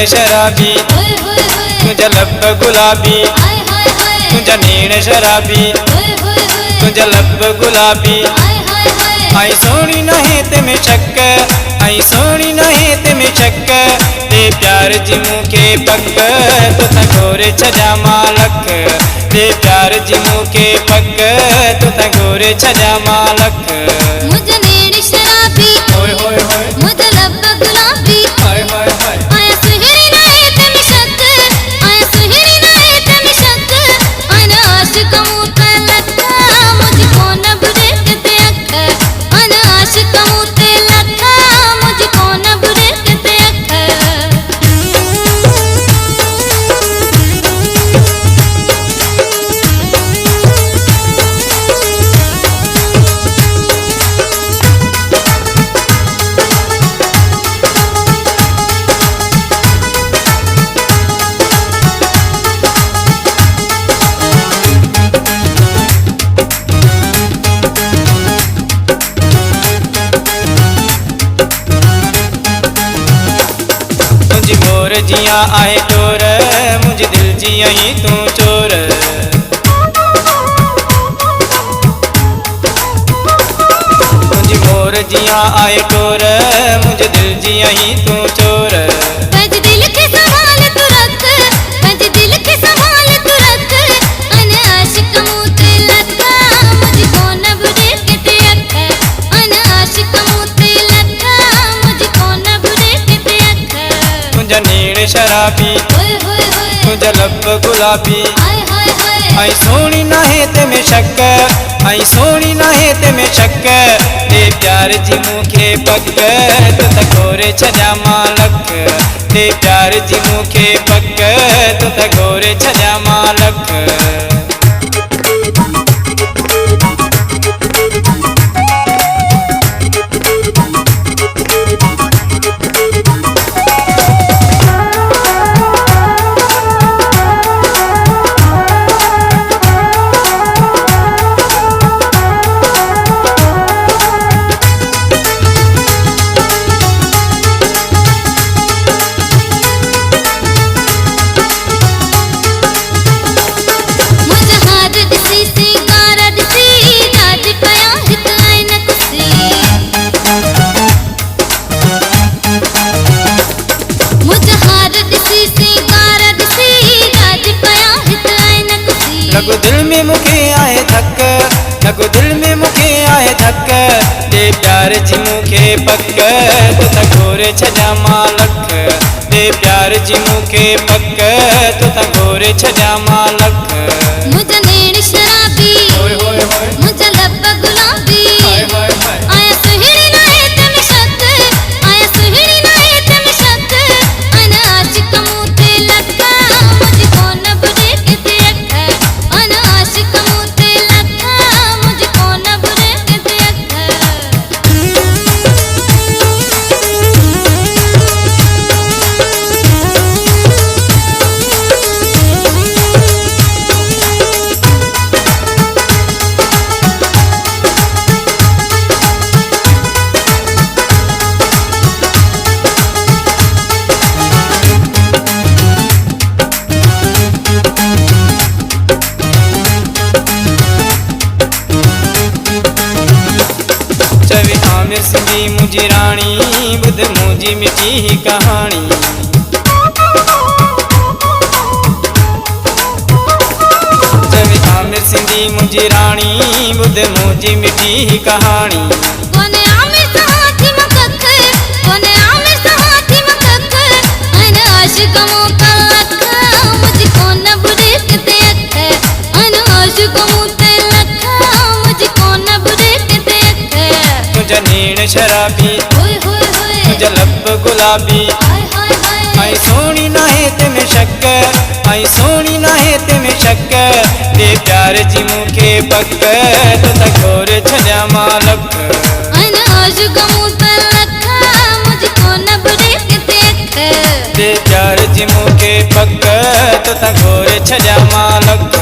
शराबी तुझा लब गुलाबी तुझा नीण शराबी तुझा लब गुलाबी आई सोनी नहीं ते में शक आई सोनी नहीं ते में शक ते प्यार जी मुखे पक तुथा गोरे छजा मालक ते प्यार जी मुखे पक तुथा गोरे छजा मालक मुझे नीण शराबी होय होय होय मुझे लब गुलाबी हाय हाय हाय आया सुहेरी नहीं ते में शक आया सुहेरी नहीं ते में शक अन आशिक मुते लखा मुझको न बुरे ते अख अन आशिक मुते लखा मुझको न बुरे ते अख मुझी मोर जिया आए टोर मुझे दिल जिया ही तू चोर मुझी मोर जिया आए टोर मुझे दिल जिया ही तू चोर पंज दिल के सवाल तू रख पंज दिल के सवाल तू रख अन आशिक मुते लखा मुझको न बुरे ते अख अन आशिक मुते लखा मुझको न बुरे ते अख तुझा नीण शराबी होय होय होय तुझा लब गुलाबी हाय हाय हाय आई सोनी नाहे ते में शक आई सोनी नाहे ते में शक ते प्यार जी मुखे पक तुथा गोरे छजा मालक ते प्यार जी मुखे पक तुथा गोरे छजा मालक मुझे हार दिसी सिंगार दिसी राज पया हित ऐनक सी मुझे हार दिसी सिंगार दिसी राज पया हित ऐनक सी लगो दिल में मुखे आए धक लगो दिल में मुखे आए धक ते प्यार जी मुखे पक तुथा गोरे छजा मालक ते प्यार जी मुखे पक तुथा गोरे छजा मालक मुझे नीण शराबी होय होय होय मुझे लब गुलाबी हाय हाय हाय आया सुहेरी नहीं ते में शक आया सुहेरी नहीं ते में शक अन आशिक मुते लखा मुझको न बुरे ते अख अन आशिक मुते लखा मुझको न बुरे ते अख चवे आमिर सिंधी मुझी रानी बुध मुझी मिठी ही कहानी चवे आमिर सिंधी मुझी रानी बुध मुझी मिठी ही कहानी कोने आमिर सहाती मकख कोने आमिर सहाती मकख अन आशिक मुते लखा मुझको न बुरे ते अख अन आशिक मुते लखा मुझको न बुरे ते अख तुझा नीण शराबी होय होय होय तुझा लब गुलाबी हाय हाय हाय आई सोनी नाहे ते में शक आई सोनी नाहे ते में शक ते प्यार जी मुखे पक तुथा गोरे छजा मालक अन आशिक मुते लखा मुझको न बुरे ते अख ते प्यार जी मुखे पक तुथा गोरे छजा मालक